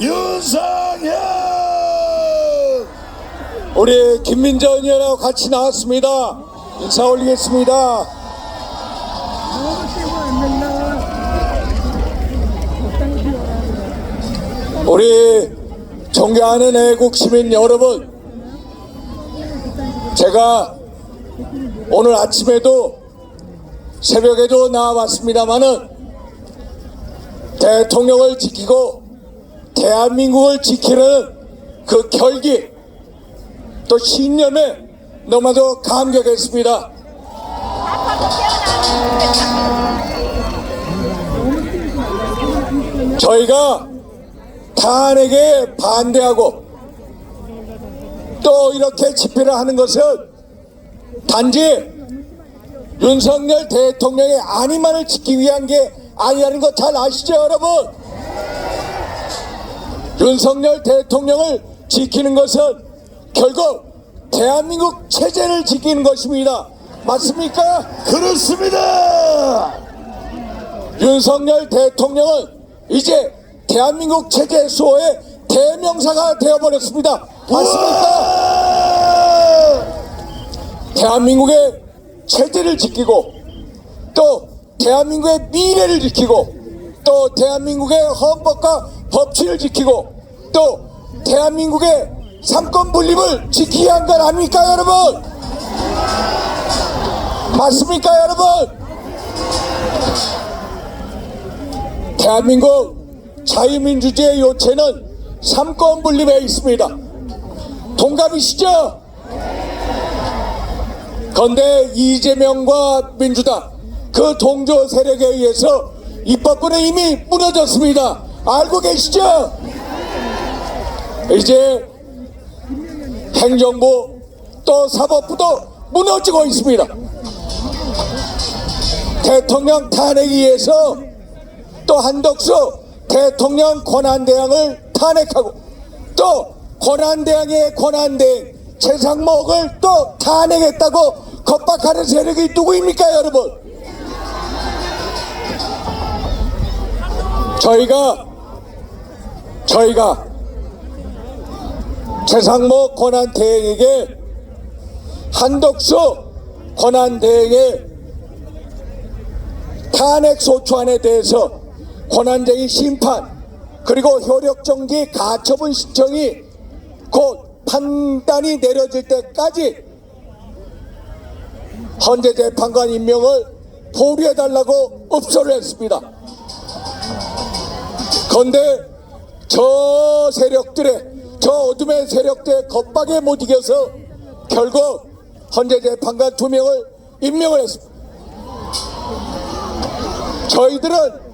윤석열! 우리 김민정 의원하고 같이 나왔습니다. 인사 올리겠습니다. 우리 존경하는 애국 시민 여러분, 제가 오늘 아침에도 새벽에도 나와봤습니다마는 대통령을 지키고 대한민국을 지키는 그 결기 또 신념에 너무나도 감격했습니다. 저희가 탄핵에 반대하고 또 이렇게 집회를 하는 것은 단지 윤석열 대통령의 안위만을 지키기 위한 게 아니라는 거 잘 아시죠, 여러분? 윤석열 대통령을 지키는 것은 결국 대한민국 체제를 지키는 것입니다. 맞습니까? 그렇습니다! 윤석열 대통령은 이제 대한민국 체제 수호의 대명사가 되어버렸습니다. 맞습니까? 대한민국의 체제를 지키고 또 대한민국의 미래를 지키고 또 대한민국의 헌법과 법치를 지키고 또 대한민국의 삼권 분립을 지키기 위한 건 아닙니까, 여러분? 맞습니까, 여러분? 대한민국 자유민주주의의 요체는 삼권 분립에 있습니다. 동감이시죠? 그런데 이재명과 민주당 그 동조 세력에 의해서 입법부는 이미 무너졌습니다. 알고 계시죠? 이제 행정부 또 사법부도 무너지고 있습니다. 대통령 탄핵에 의해서 또 한덕수 대통령 권한대행을 탄핵하고 또 권한대행의 권한대행 최상목을 또 탄핵했다고 겁박하는 세력이 누구입니까, 여러분? 저희가 최상목 권한대행에게 한덕수 권한대행의 탄핵소추안에 대해서 권한쟁의 심판 그리고 효력정지 가처분 신청이 곧 판단이 내려질 때까지 헌재 재판관 임명을 보류해달라고 업소를 했습니다. 그런데 저 세력들의 저 어둠의 세력들의 겁박에 못 이겨서 결국 헌재 재판관 2명을 임명을 했습니다. 저희들은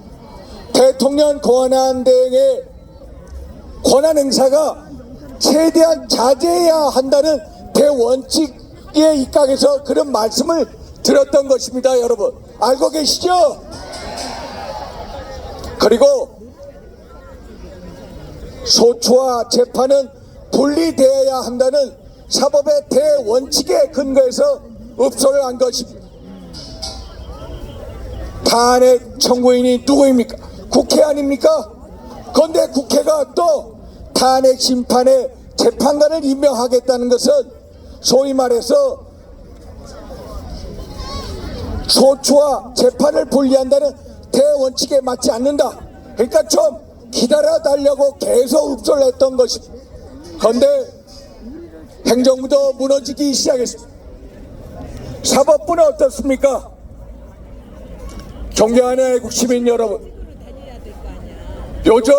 대통령 권한대행의 권한 행사가 최대한 자제해야 한다는 대원칙에 입각해서 그런 말씀을 드렸던 것입니다. 여러분 알고 계시죠? 그리고 소추와 재판은 분리되어야 한다는 사법의 대원칙에 근거해서 업소를 한 것입니다. 탄핵 청구인이 누구입니까? 국회 아닙니까? 그런데 국회가 또 탄핵 심판에 재판관을 임명하겠다는 것은 소위 말해서 소추와 재판을 분리한다는 대원칙에 맞지 않는다. 그러니까 좀 기다려달라고 계속 읍소를 했던 것입니다. 그런데 행정부도 무너지기 시작했습니다. 사법부는 어떻습니까? 존경하는 애국 시민 여러분, 요즘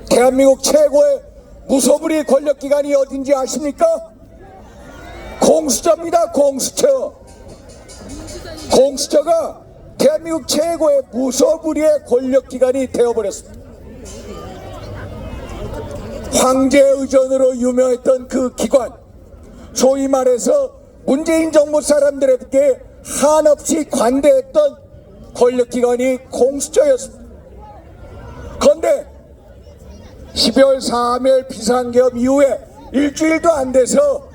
대한민국 최고의 무소불위 권력기관이 어딘지 아십니까? 공수처입니다. 공수처가 대한민국 최고의 무소불위의 권력기관이 되어버렸습니다. 황제 의전으로 유명했던 그 기관, 소위 말해서 문재인 정부 사람들에게 한없이 관대했던 권력기관이 공수처였습니다. 그런데 12월 3일 비상계엄 이후에 일주일도 안 돼서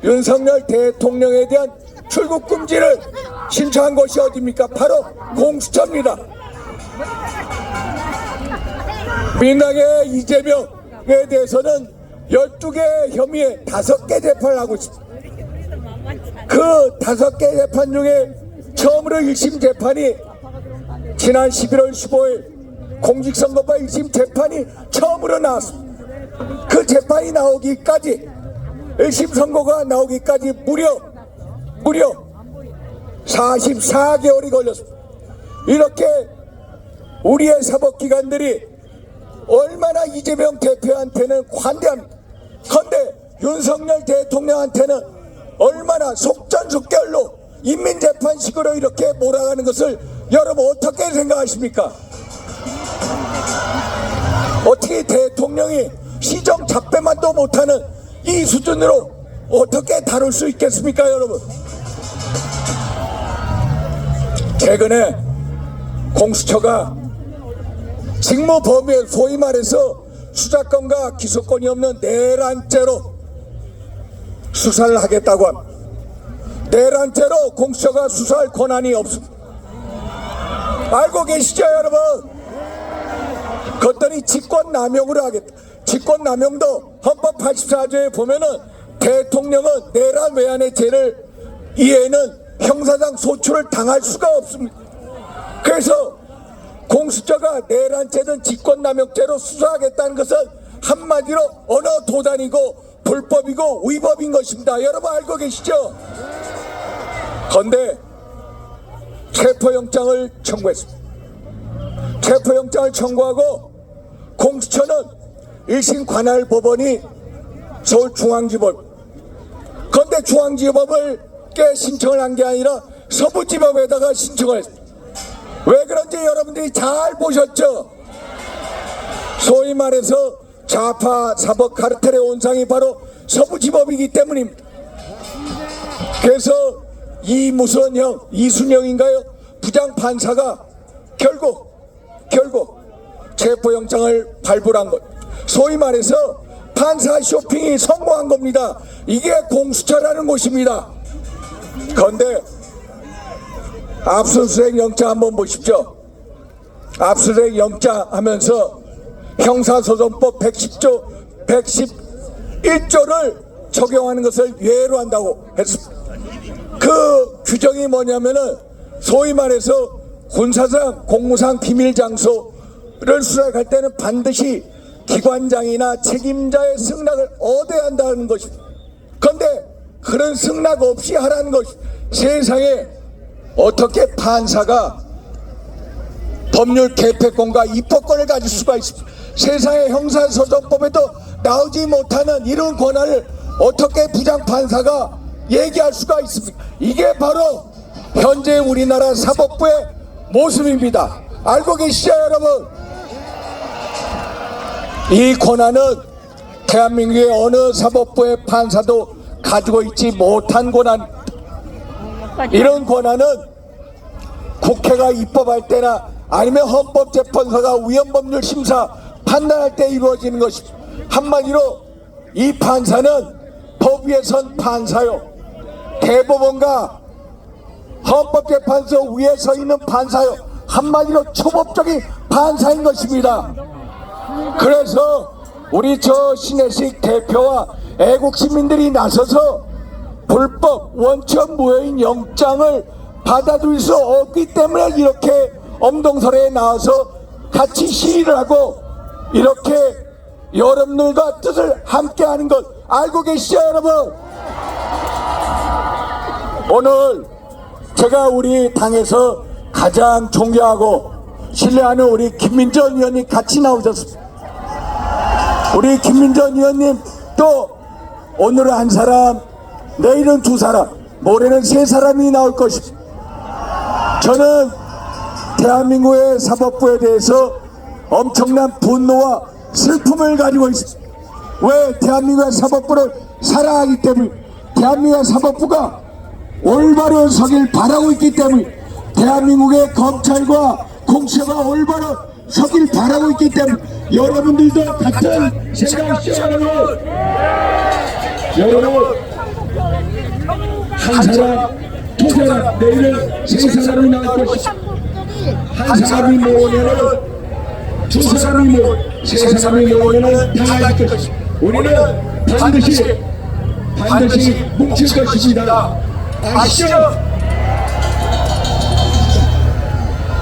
윤석열 대통령에 대한 출국 금지를 신청한 곳이 어디입니까? 바로 공수처입니다. 민당의 이재명에 대해서는 12개 혐의에 5개 재판을 하고 있습니다. 그 5개 재판 중에 처음으로 1심 재판이 지난 11월 15일 공직선거법 1심 재판이 처음으로 나왔습니다. 그 재판이 나오기까지 1심 선고가 나오기까지 무려 44개월이 걸렸습니다. 이렇게 우리의 사법기관들이 얼마나 이재명 대표한테는 관대합니다. 그런데 윤석열 대통령한테는 얼마나 속전속결로 인민재판식으로 이렇게 몰아가는 것을 여러분 어떻게 생각하십니까? 어떻게 대통령이 시정 잡배만도 못하는 이 수준으로 어떻게 다룰 수 있겠습니까, 여러분? 최근에 공수처가 직무 범위에 소위 말해서 수사권과 기소권이 없는 내란죄로 수사를 하겠다고 합니다. 내란죄로 공수처가 수사할 권한이 없습니다. 알고 계시죠, 여러분? 그것들이 직권남용으로 하겠다. 직권남용도 헌법 84조에 보면은 대통령은 내란 외환의 죄를 이에는 형사상 소출을 당할 수가 없습니다. 그래서 공수처가 내란죄든 직권남용죄로 수사하겠다는 것은 한마디로 언어 도단이고 불법이고 위법인 것입니다. 여러분 알고 계시죠? 그런데 체포영장을 청구했습니다. 체포영장을 청구하고 공수처는 1심 관할 법원이 서울중앙지법, 그런데 중앙지법을께 신청을 한 게 아니라 서부지법에다가 신청을 했습니다. 왜 그런지 여러분들이 잘 보셨죠? 소위 말해서 좌파 사법 카르텔의 온상이 바로 서부지법이기 때문입니다. 그래서 이순영인가요? 부장판사가 결국 체포영장을 발부한 것, 소위 말해서 판사 쇼핑이 성공한 겁니다. 이게 공수처라는 곳입니다. 그런데 압수수색 영장 한번 보십시오. 압수수색 영장 하면서 형사소송법 110조 111조를 적용하는 것을 예외로 한다고 했습니다. 그 규정이 뭐냐면은 소위 말해서 군사상 공무상 비밀 장소를 수락할 때는 반드시 기관장이나 책임자의 승낙을 얻어야 한다는 것입니다. 그런데 그런 승낙 없이 하라는 것이, 세상에 어떻게 판사가 법률 개폐권과 입법권을 가질 수가 있습니까? 세상의 형사소송법에도 나오지 못하는 이런 권한을 어떻게 부장판사가 얘기할 수가 있습니까? 이게 바로 현재 우리나라 사법부의 모습입니다. 알고 계시죠, 여러분? 이 권한은 대한민국의 어느 사법부의 판사도 가지고 있지 못한 권한. 이런 권한은 국회가 입법할 때나 아니면 헌법재판소가 위헌법률 심사 판단할 때 이루어지는 것입니다. 한마디로 이 판사는 법 위에 선 판사요, 대법원과 헌법재판소 위에 서 있는 판사요, 한마디로 초법적인 판사인 것입니다. 그래서 우리 저 신혜식 대표와 애국시민들이 나서서 불법 원천 무효인 영장을 받아들일 수 없기 때문에 이렇게 엄동설에 나와서 같이 시위를 하고 이렇게 여러분들과 뜻을 함께하는 것 알고 계시죠, 여러분? 오늘 제가 우리 당에서 가장 존경하고 신뢰하는 우리 김민전 의원님 같이 나오셨습니다. 우리 김민전 의원님 또 오늘은 한 사람, 내일은 2사람, 모레는 3사람이 나올 것입니다. 저는 대한민국의 사법부에 대해서 엄청난 분노와 슬픔을 가지고 있습니다. 왜? 대한민국의 사법부를 사랑하기 때문에, 대한민국의 사법부가 올바로 서길 바라고 있기 때문에, 대한민국의 검찰과 공수처가 올바로 서길 바라고 있기 때문에 여러분들도 같은 생각이시죠, 여러분? 여러분, 한 사람, 2사람, 내일은 3사람이 나올 것이고, 한 사람이 모으면은 2사람이 모으 세3의 영혼은 당할 것이 우리는 반드시 뭉칠 것입니다. 아시죠?